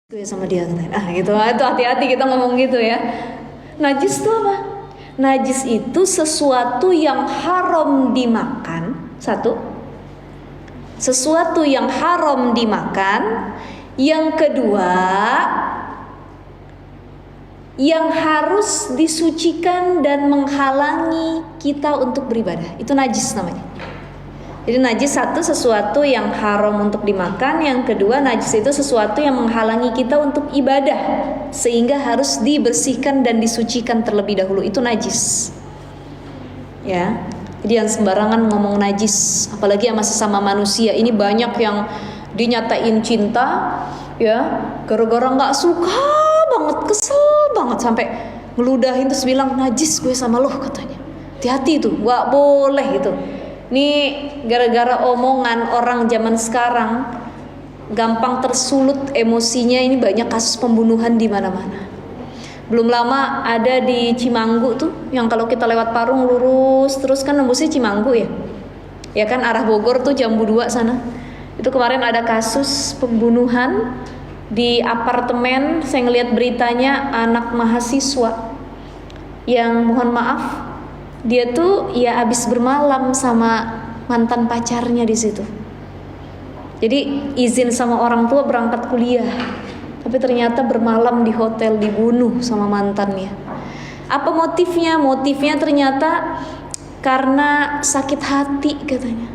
Gue sama dia katanya. Itu hati-hati kita ngomong gitu ya. Najis itu apa? Najis itu sesuatu yang haram dimakan. Satu, sesuatu yang haram dimakan. Yang kedua, yang harus disucikan dan menghalangi kita untuk beribadah. Itu najis namanya. Jadi najis satu, sesuatu yang haram untuk dimakan. Yang kedua, najis itu sesuatu yang menghalangi kita untuk ibadah, sehingga harus dibersihkan dan disucikan terlebih dahulu. Itu najis. Ya. Jadi yang sembarangan ngomong najis, apalagi sama sesama manusia. Ini banyak yang dinyatain cinta, ya, gara-gara nggak suka banget, kesel banget, sampai ngeludahin terus bilang najis gue sama lo katanya. Hati-hati tuh, nggak boleh itu. Nih gara-gara omongan orang zaman sekarang gampang tersulut emosinya, ini banyak kasus pembunuhan di mana-mana. Belum lama ada di Cimanggu tuh, yang kalau kita lewat Parung lurus terus kan nembusnya Cimanggu ya. Ya kan arah Bogor tuh Jambu 2 sana. Itu kemarin ada kasus pembunuhan di apartemen. Saya ngeliat beritanya, anak mahasiswa yang mohon maaf dia tuh ya abis bermalam sama mantan pacarnya di situ. Jadi izin sama orang tua berangkat kuliah, tapi ternyata bermalam di hotel, dibunuh sama mantannya. Apa motifnya? Motifnya ternyata karena sakit hati katanya.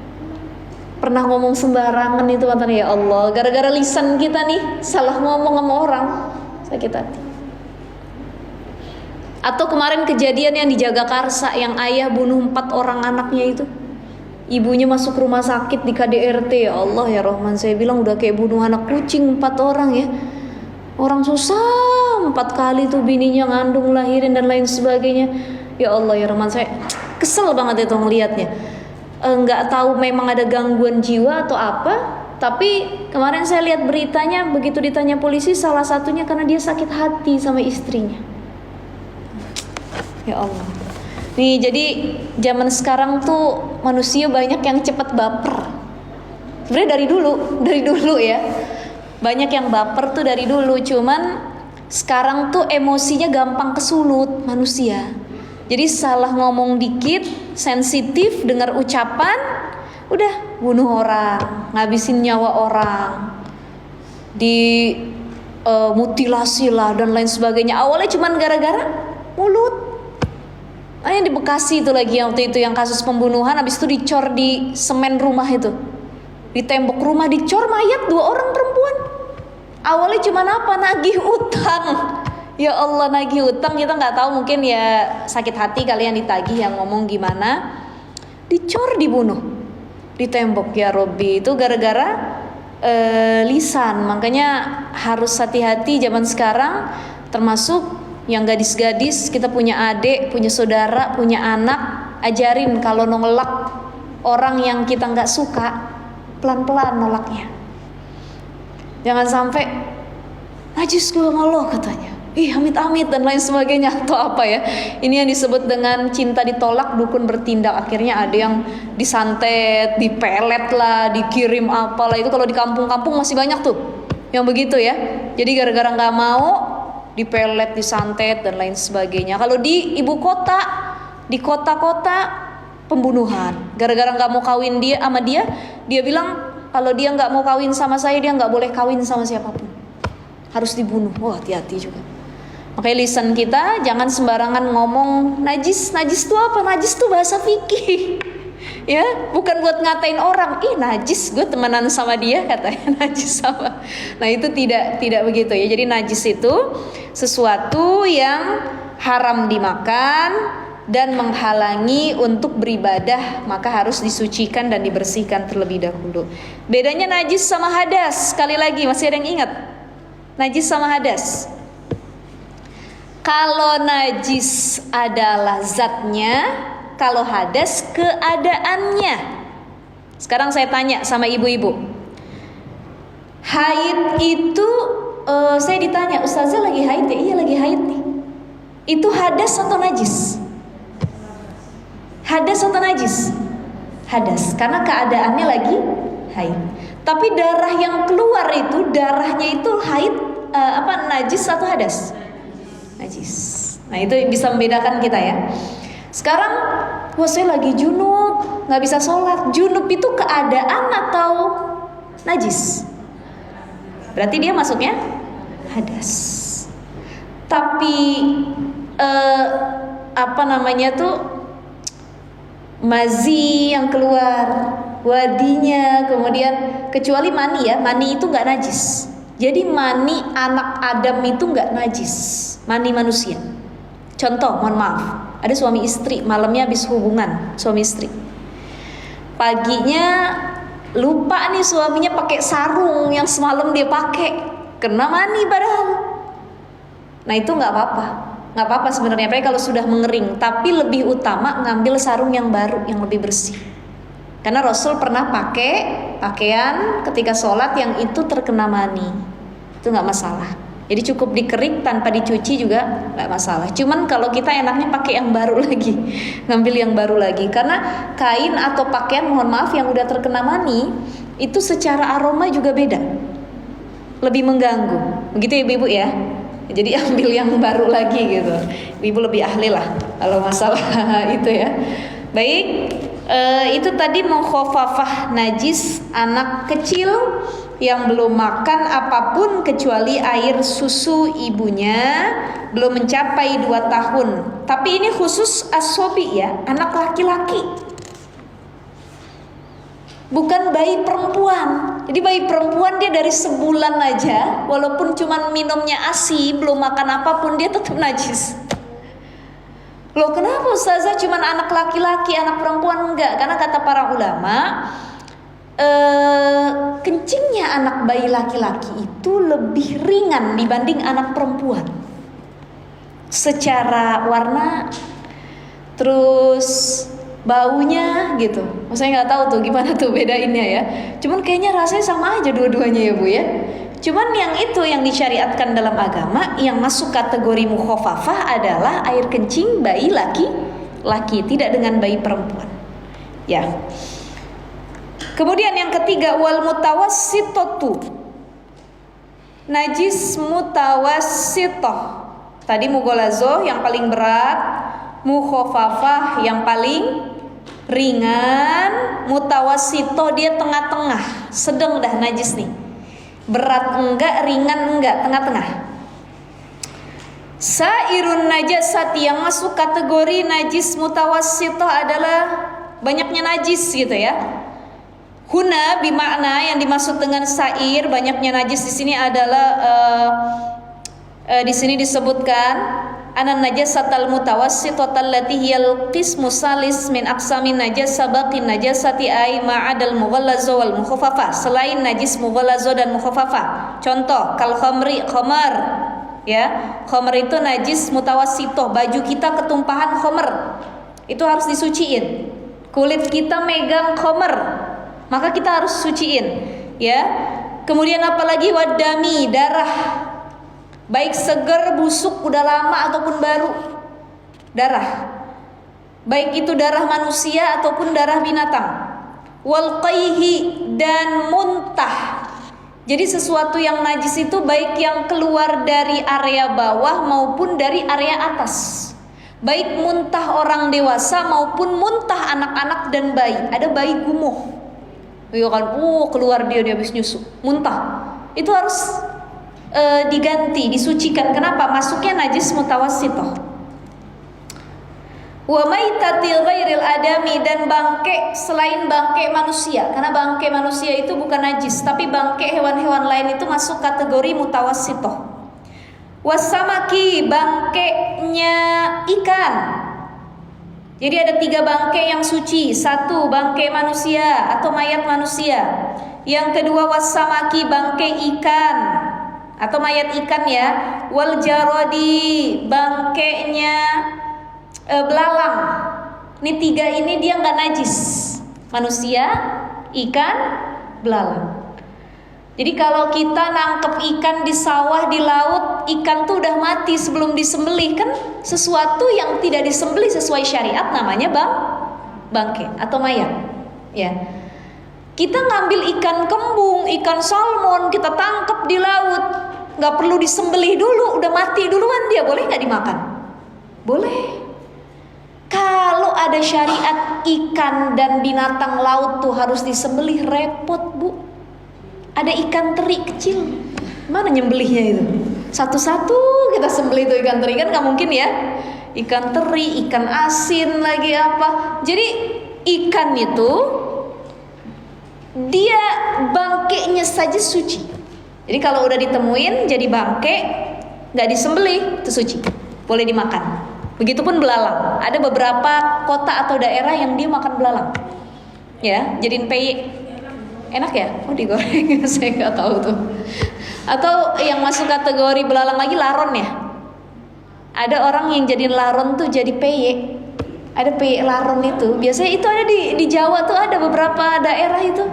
Pernah ngomong sembarangan itu mantannya, ya Allah, gara-gara lisan kita nih salah ngomong sama orang, sakit hati. Atau kemarin kejadian yang di Jagakarsa, yang ayah bunuh 4 orang anaknya itu. Ibunya masuk rumah sakit di KDRT. Ya Allah ya Rahman, saya bilang udah kayak bunuh anak kucing 4 orang ya. Orang susah 4 kali tuh bininya ngandung, lahirin dan lain sebagainya. Ya Allah ya Rahman, saya kesel banget itu ngelihatnya. Nggak tahu memang ada gangguan jiwa atau apa. Tapi kemarin saya lihat beritanya, begitu ditanya polisi, salah satunya karena dia sakit hati sama istrinya. Ya Allah. Nih jadi zaman sekarang tuh manusia banyak yang cepat baper. Sebenarnya dari dulu ya. Banyak yang baper tuh dari dulu, cuman sekarang tuh emosinya gampang kesulut manusia. Jadi salah ngomong dikit, sensitif dengar ucapan, udah bunuh orang, ngabisin nyawa orang, di mutilasi lah dan lain sebagainya. Awalnya cuman gara-gara mulut. Yang di Bekasi itu lagi yang waktu itu yang kasus pembunuhan, habis itu dicor di semen rumah itu, di tembok rumah dicor mayat 2 orang perempuan. Awalnya cuma apa? Nagih utang. Ya Allah, nagih utang, kita nggak tahu, mungkin ya sakit hati kalian ditagih, yang ngomong gimana, dicor, dibunuh di tembok. Ya Robbi, itu gara-gara lisan. Makanya harus hati-hati zaman sekarang, termasuk yang gadis-gadis. Kita punya adik, punya saudara, punya anak, ajarin kalau nolak orang yang kita nggak suka, pelan-pelan nolaknya. Jangan sampai najis gue ngeluh katanya, amit-amit dan lain sebagainya, atau apa ya. Ini yang disebut dengan cinta ditolak, dukun bertindak. Akhirnya ada yang disantet, dipelet lah, dikirim apalah. Itu kalau di kampung-kampung masih banyak tuh yang begitu ya. Jadi gara-gara nggak mau, dipelet, disantet dan lain sebagainya. Kalau di ibu kota, di kota-kota, pembunuhan. Gara-gara nggak mau kawin dia sama dia, dia bilang kalau dia nggak mau kawin sama saya, dia nggak boleh kawin sama siapapun, harus dibunuh. Wah, hati-hati juga. Makanya lisan kita jangan sembarangan ngomong najis. Najis itu apa? Najis itu bahasa fikih. Ya, bukan buat ngatain orang. Ih, najis, gue temenan sama dia katanya najis sama. Nah, itu tidak begitu ya. Jadi najis itu sesuatu yang haram dimakan dan menghalangi untuk beribadah, maka harus disucikan dan dibersihkan terlebih dahulu. Bedanya najis sama hadas, sekali lagi, masih ada yang ingat? Najis sama hadas. Kalau najis adalah zatnya, kalau hadas keadaannya. Sekarang saya tanya sama ibu-ibu, haid itu saya ditanya, Ustazah lagi haid ya? Iya lagi haid nih. Itu hadas atau najis? Hadas atau najis? Hadas, karena keadaannya lagi haid. Tapi darah yang keluar itu, darahnya itu haid najis atau hadas? Najis. Nah itu bisa membedakan kita ya. Sekarang, wah saya lagi junub, nggak bisa sholat. Junub itu keadaan atau najis? Berarti dia masuknya hadas. Tapi mazi yang keluar, wadinya, kemudian kecuali mani ya, mani itu nggak najis. Jadi mani anak Adam itu nggak najis, mani manusia. Contoh, mohon maaf, ada suami istri malamnya habis hubungan suami istri, paginya lupa nih suaminya pakai sarung yang semalam dia pakai, kena mani padahal. Nah itu nggak apa-apa sebenarnya, apalagi kalau sudah mengering. Tapi lebih utama ngambil sarung yang baru, yang lebih bersih. Karena Rasul pernah pakai pakaian ketika sholat yang itu terkena mani, itu nggak masalah. Jadi cukup dikerik tanpa dicuci juga nggak masalah. Cuman kalau kita enaknya pakai yang baru lagi, ngambil yang baru lagi. Karena kain atau pakaian, mohon maaf, yang udah terkena mani itu secara aroma juga beda, lebih mengganggu. Begitu ya ibu ya. Jadi ambil yang baru lagi gitu. Ibu lebih ahli lah kalau masalah itu ya. Baik, itu tadi mukhafafah najis anak kecil yang belum makan apapun kecuali air susu ibunya, belum mencapai 2 tahun. Tapi ini khusus as-sobi ya, anak laki-laki, bukan bayi perempuan. Jadi bayi perempuan dia dari sebulan aja, walaupun cuman minumnya ASI, belum makan apapun, dia tetap najis. Loh kenapa Ustazah cuman anak laki-laki, anak perempuan enggak? Karena kata para ulama, kencingnya anak bayi laki-laki itu lebih ringan dibanding anak perempuan. Secara warna, terus baunya gitu. Saya nggak tahu tuh gimana tuh bedainnya ya. Cuman kayaknya rasanya sama aja dua-duanya ya Bu ya. Cuman yang itu yang disyariatkan dalam agama, yang masuk kategori mukhafafah adalah air kencing bayi laki-laki, tidak dengan bayi perempuan. Ya. Kemudian yang ketiga, wal mutawassitatu, najis mutawassitoh. Tadi mughalazoh yang paling berat, mukhafafah yang paling ringan, mutawassitoh dia tengah-tengah, sedang dah najis nih. Berat enggak, ringan enggak, tengah-tengah. Sairun najasati, yang masuk kategori najis mutawassitoh adalah banyaknya najis gitu ya. Huna bimakna, yang dimaksud dengan sair banyaknya najis di sini adalah di sini disebutkan anan najasatal mutawassitah allati hiyal qismu salis min aqsamin najasa baqin najasati ay ma'adal mughallaza wal mukhaffafa, selain najis mughallaza dan mukhaffafa. Contoh kal khamar ya, khamar itu najis mutawassitah, baju kita ketumpahan khamar itu harus disuciin. Kulit kita megang khamar, maka kita harus suciin ya. Kemudian apalagi wadami, darah, baik seger, busuk, udah lama ataupun baru, darah, baik itu darah manusia ataupun darah binatang. Wal qaihi, dan muntah. Jadi sesuatu yang najis itu baik yang keluar dari area bawah maupun dari area atas, baik muntah orang dewasa maupun muntah anak-anak dan bayi. Ada bayi gumuh, ya kan, keluar dia habis nyusu, muntah, itu harus diganti, disucikan. Kenapa? Masuknya najis mutawassithah. Wa maitatil ghairil adami, dan bangke selain bangke manusia. Karena bangke manusia itu bukan najis, tapi bangke hewan-hewan lain itu masuk kategori mutawassithah. Wasamaki, bangkenya ikan. Jadi ada 3 bangke yang suci. 1 bangke manusia atau mayat manusia. Yang kedua wasamaki, bangke ikan atau mayat ikan ya. Wal jarodi, bangkenya belalang. Ini 3 ini dia nggak najis. Manusia, ikan, belalang. Jadi kalau kita nangkep ikan di sawah, di laut, ikan tuh udah mati sebelum disembelih, kan sesuatu yang tidak disembelih sesuai syariat namanya bangke atau mayat ya. Kita ngambil ikan kembung, ikan salmon, kita tangkap di laut, nggak perlu disembelih dulu, udah mati duluan dia, boleh nggak dimakan? Boleh. Kalau ada syariat ikan dan binatang laut tuh harus disembelih, repot Bu. Ada ikan teri kecil, mana nyembelihnya itu? Satu-satu kita sembelih tuh ikan teri, kan nggak mungkin ya. Ikan teri, ikan asin lagi apa. Jadi ikan itu dia bangkainya saja suci. Jadi kalau udah ditemuin jadi bangkai, nggak disembelih, itu suci, boleh dimakan. Begitupun belalang. Ada beberapa kota atau daerah yang dia makan belalang. Ya, jadiin peyek. Enak ya? Oh, digoreng. Saya nggak tahu tuh. Atau yang masuk kategori belalang lagi laron ya. Ada orang yang jadiin laron tuh jadi peyek. Ada peyek laron itu. Biasanya itu ada di Jawa tuh, ada beberapa daerah itu.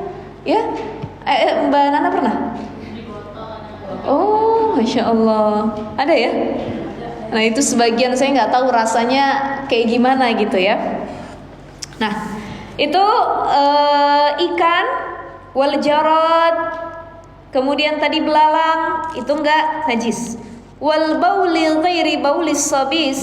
Ya, Mbak Nana pernah? Oh, Masya Allah. Ada ya? Nah itu sebagian saya nggak tahu rasanya kayak gimana gitu ya. Nah itu ikan, wal jarad, kemudian tadi belalang itu nggak najis. Wal bauli ghairi bauli sabi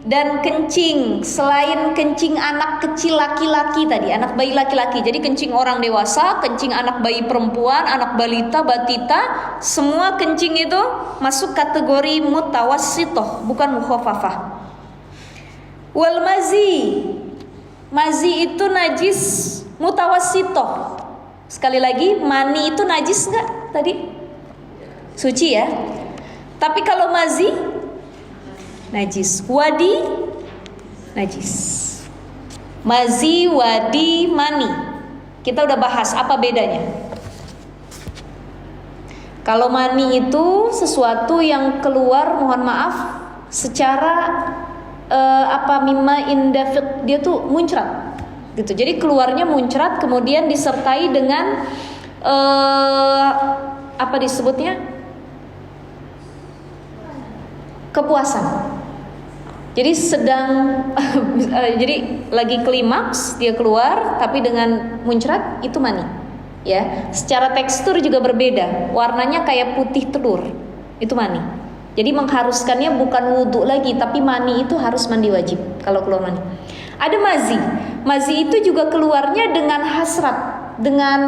dan kencing selain kencing anak kecil laki-laki tadi, anak bayi laki-laki. Jadi kencing orang dewasa, kencing anak bayi perempuan, anak balita, batita, semua kencing itu masuk kategori mutawassithah, bukan mukhafafah. Wal mazi itu najis mutawassithah. Sekali lagi, mani itu najis nggak tadi? Suci ya. Tapi kalau mazi najis, wadi najis. Mazi, wadi, mani. Kita udah bahas apa bedanya. Kalau mani itu sesuatu yang keluar, mohon maaf, secara mimma indafiq, dia tuh muncrat gitu. Jadi keluarnya muncrat, kemudian disertai dengan apa disebutnya? Kepuasan. Jadi jadi lagi klimaks dia keluar, tapi dengan muncrat itu mani. Ya, secara tekstur juga berbeda. Warnanya kayak putih telur. Itu mani. Jadi mengharuskannya bukan wudhu lagi, tapi mani itu harus mandi wajib kalau keluar mani. Ada mazi. Mazi itu juga keluarnya dengan hasrat, dengan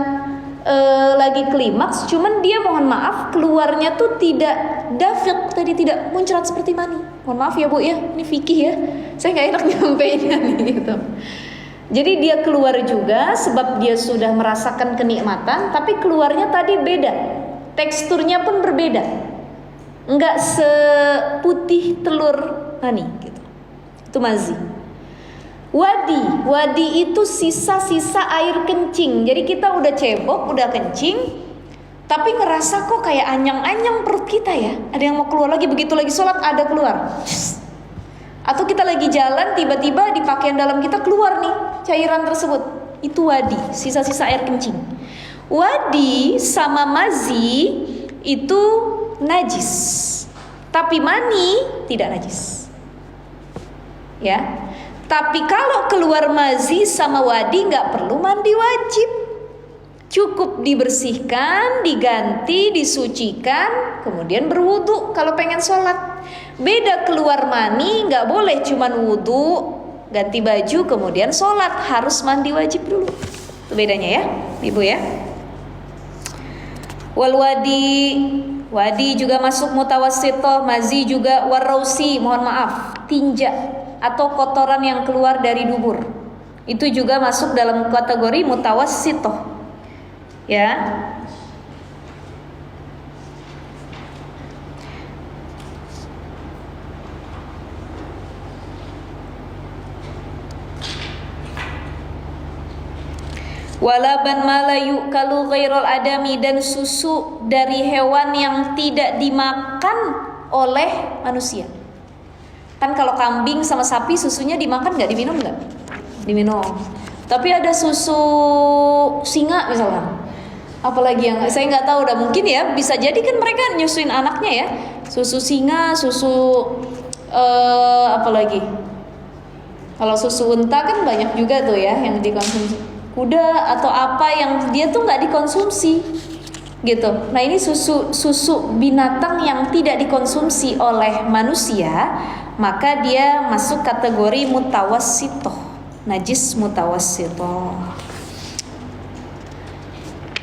lagi klimaks, cuman dia mohon maaf keluarnya tuh tidak dafiq, tadi tidak muncrat seperti mani. Mohon maaf ya Bu ya, ini fikih ya, saya nggak enak nyampeinnya nih gitu. Jadi dia keluar juga sebab dia sudah merasakan kenikmatan, tapi keluarnya tadi beda, teksturnya pun berbeda, nggak seputih telur mani gitu. Itu mazi. Wadi itu sisa-sisa air kencing. Jadi kita udah cebok, udah kencing, tapi ngerasa kok kayak anyang-anyang perut kita ya. Ada yang mau keluar lagi, begitu lagi sholat ada keluar. Atau kita lagi jalan, tiba-tiba di pakaian dalam kita keluar nih cairan tersebut. Itu wadi, sisa-sisa air kencing. Wadi sama mazi itu najis, tapi mani tidak najis. Ya. Tapi kalau keluar mazi sama wadi nggak perlu mandi wajib, cukup dibersihkan, diganti, disucikan, kemudian berwudu kalau pengen sholat. Beda keluar mani, nggak boleh cuman wudu, ganti baju, kemudian sholat, harus mandi wajib dulu. Itu bedanya ya, Ibu ya. Wal wadi juga masuk mutawassithah, mazi juga. Warausi, mohon maaf, tinja atau kotoran yang keluar dari dubur, itu juga masuk dalam kategori mutawassithah. Ya. Walaban malayu kalu ghairul adami, dan susu dari hewan yang tidak dimakan oleh manusia. Kan kalau kambing sama sapi susunya dimakan nggak, diminum nggak? Diminum. Tapi ada susu singa misalkan, apalagi yang saya nggak tahu, udah mungkin ya bisa jadi kan mereka nyusuin anaknya ya. Susu singa, susu apalagi? Kalau susu unta kan banyak juga tuh ya yang dikonsumsi. Kuda atau apa yang dia tuh nggak dikonsumsi. gitu. Nah ini susu binatang yang tidak dikonsumsi oleh manusia, maka dia masuk kategori mutawassithah, najis mutawassithah.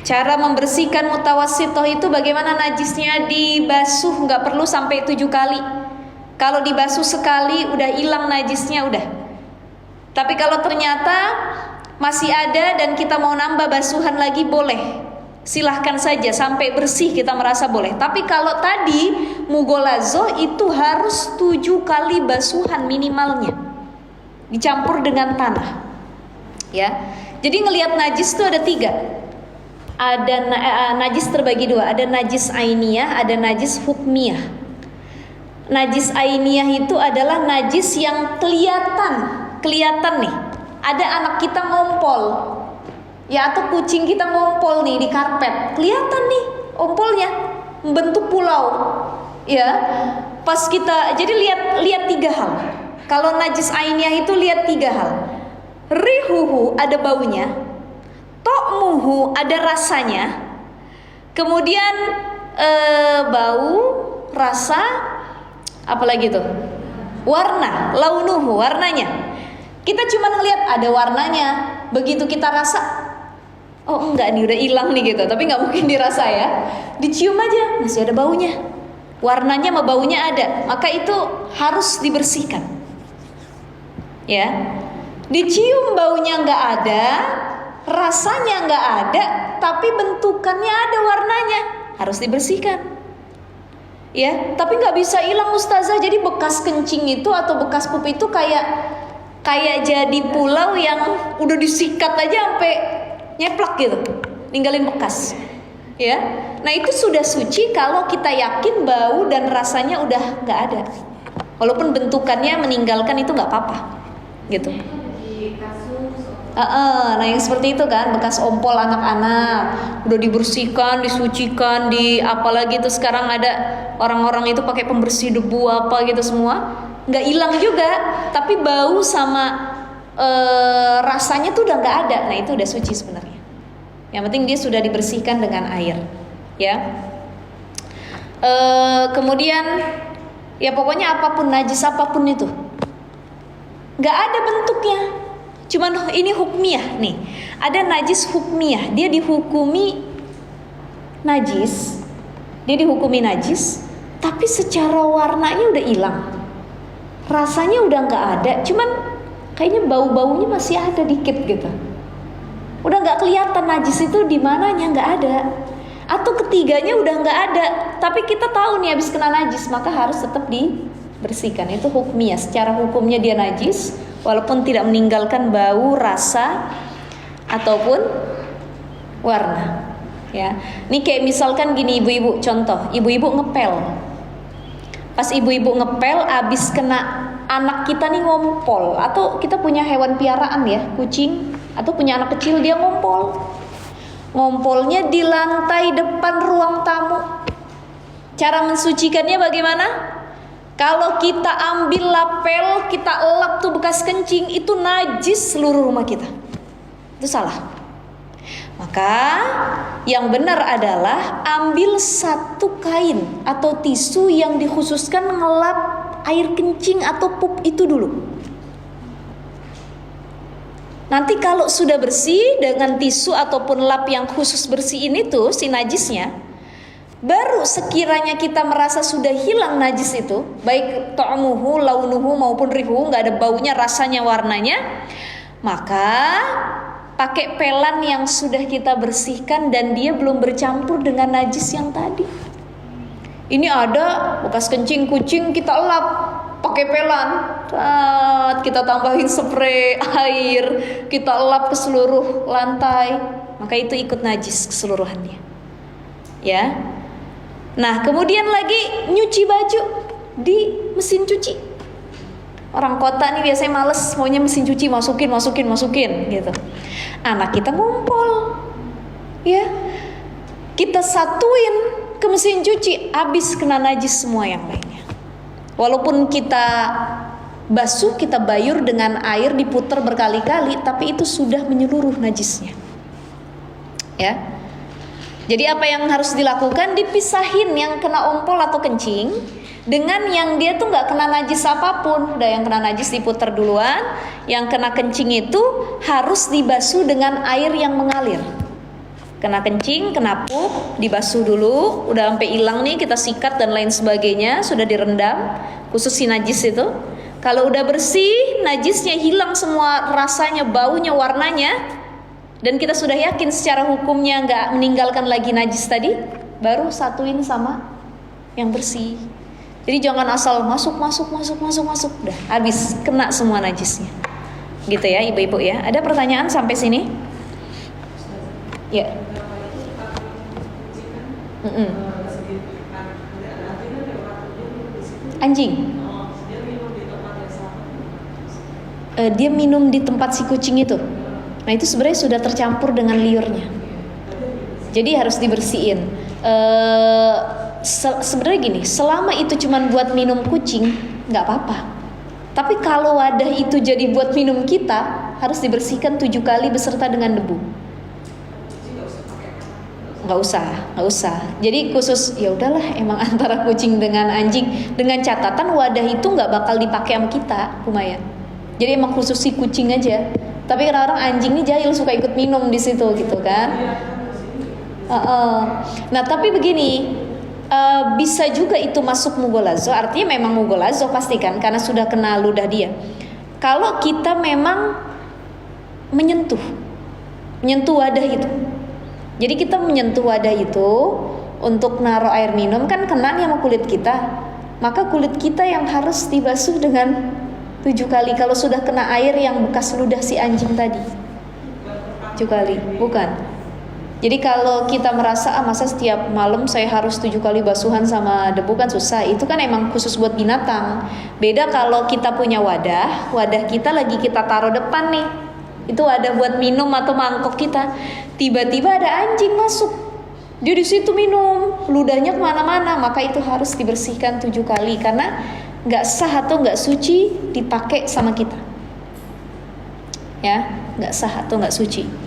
Cara membersihkan mutawassithah itu bagaimana najisnya? Dibasuh, nggak perlu sampai 7 kali. Kalau dibasuh sekali udah hilang najisnya udah. Tapi kalau ternyata masih ada dan kita mau nambah basuhan lagi boleh. Silahkan saja sampai bersih kita merasa boleh. Tapi kalau tadi mugolazo itu harus 7 kali basuhan minimalnya, dicampur dengan tanah. Ya, jadi ngelihat najis itu ada 3. Ada najis terbagi 2. Ada najis ainiyah, ada najis hukmiyah. Najis ainiyah itu adalah najis yang kelihatan nih. Ada anak kita ngompol, ya, atau kucing kita ngompol nih di karpet, kelihatan nih ompolnya, membentuk pulau, ya. Pas kita, jadi lihat 3 hal. Kalau najis ainiyah itu lihat 3 hal. Rihuhu, ada baunya. To'muhu, ada rasanya. Kemudian bau, rasa, apalagi tuh? Warna, launuhu, warnanya. Kita cuma ngelihat ada warnanya, begitu kita rasa, oh enggak nih, udah hilang nih gitu. Tapi nggak mungkin dirasa ya. Dicium aja, masih ada baunya. Warnanya sama baunya ada, maka itu harus dibersihkan. Ya, dicium baunya nggak ada, rasanya nggak ada, tapi bentukannya ada, warnanya, harus dibersihkan. Ya, tapi nggak bisa hilang ustazah. Jadi bekas kencing itu atau bekas pup itu kayak jadi pulau yang udah disikat aja sampai nyeplak gitu, ninggalin bekas. Ya, nah itu sudah suci kalau kita yakin bau dan rasanya udah nggak ada. Walaupun bentukannya meninggalkan itu nggak apa-apa, gitu. Nah yang seperti itu kan, bekas ompol anak-anak udah dibersihkan, disucikan, apalagi itu sekarang ada orang-orang itu pakai pembersih debu apa gitu semua, nggak hilang juga, tapi bau sama rasanya tuh udah nggak ada. Nah itu udah suci sebenarnya. Yang penting dia sudah dibersihkan dengan air, ya. Kemudian ya pokoknya apapun, najis apapun itu, nggak ada bentuknya. Cuman ini hukmiyah nih. Ada najis hukmiyah, dia dihukumi najis, tapi secara warnanya udah hilang, rasanya udah nggak ada, cuman kayaknya bau-baunya masih ada dikit gitu. Udah nggak kelihatan najis itu di mananya, nggak ada. Atau ketiganya udah nggak ada, tapi kita tahu nih habis kena najis, maka harus tetap dibersihkan. Itu hukmiyah, secara hukumnya dia najis, walaupun tidak meninggalkan bau, rasa, ataupun warna. Ya, ini kayak misalkan gini ibu-ibu, contoh, ibu-ibu ngepel. Pas ibu-ibu ngepel, abis kena anak kita nih ngompol, atau kita punya hewan piaraan ya, kucing, atau punya anak kecil dia ngompol. Ngompolnya di lantai depan ruang tamu. Cara mensucikannya bagaimana? Kalau kita ambil lapel, kita elap tuh bekas kencing, itu najis seluruh rumah kita. Itu salah. Maka yang benar adalah ambil satu kain atau tisu yang dikhususkan ngelap air kencing atau pup itu dulu. Nanti kalau sudah bersih dengan tisu ataupun lap yang khusus bersih ini tuh si najisnya, baru sekiranya kita merasa sudah hilang najis itu, baik ta'muhu, launuhu maupun rihu, nggak ada baunya, rasanya, warnanya, maka pakai pelan yang sudah kita bersihkan dan dia belum bercampur dengan najis yang tadi. Ini ada bekas kencing kucing, kita lap pakai pelan, kita tambahin spray air, kita lap ke seluruh lantai, maka itu ikut najis keseluruhannya. Ya. Nah, kemudian lagi nyuci baju di mesin cuci. Orang kota nih biasanya males, maunya mesin cuci masukin gitu. Anak kita ngumpul, ya, kita satuin ke mesin cuci, habis kena najis semua yang lainnya. Walaupun kita basuh, kita bayur dengan air, diputar berkali-kali, tapi itu sudah menyeluruh najisnya. Ya. Jadi apa yang harus dilakukan, dipisahin yang kena ompol atau kencing dengan yang dia tuh nggak kena najis apapun. Udah yang kena najis diputer duluan, yang kena kencing itu harus dibasuh dengan air yang mengalir. Kena kencing, kena pup, dibasuh dulu, udah sampai hilang nih, kita sikat dan lain sebagainya, sudah direndam, khusus si najis itu. Kalau udah bersih, najisnya hilang semua rasanya, baunya, warnanya, dan kita sudah yakin secara hukumnya nggak meninggalkan lagi najis tadi, baru satuin sama yang bersih. Jadi jangan asal masuk, udah habis kena semua najisnya. Gitu ya ibu-ibu ya. Ada pertanyaan sampai sini? Ya. Anjing. Dia minum di tempat si kucing itu. Nah itu sebenarnya sudah tercampur dengan liurnya. Jadi harus dibersihin. Sebenarnya gini, selama itu cuman buat minum kucing, nggak apa-apa. Tapi kalau wadah itu jadi buat minum kita, harus dibersihkan 7 kali beserta dengan debu. Nggak usah. Jadi khusus ya udahlah, emang antara kucing dengan anjing, dengan catatan wadah itu nggak bakal dipakai sama kita, Umaya. Jadi emang khusus si kucing aja. Tapi kadang-kadang anjing ini jahil, suka ikut minum di situ gitu kan. Nah tapi begini, bisa juga itu masuk mugolazo. Artinya memang mugolazo pasti kan, karena sudah kena ludah dia. Kalau kita memang menyentuh wadah itu. Jadi kita menyentuh wadah itu untuk naruh air minum, kan kena nih sama kulit kita. Maka kulit kita yang harus dibasuh dengan 7 kali. Kalau sudah kena air yang bekas ludah si anjing tadi 7 kali, bukan. Jadi kalau kita merasa masa setiap malam saya harus 7 kali basuhan sama debu, kan susah. Itu kan emang khusus buat binatang. Beda kalau kita punya wadah kita lagi kita taruh depan nih. Itu wadah buat minum atau mangkok kita. Tiba-tiba ada anjing masuk. Dia di situ minum, ludahnya kemana-mana. Maka itu harus dibersihkan 7 kali karena nggak sah atau nggak suci dipakai sama kita. Ya, nggak sah atau nggak suci.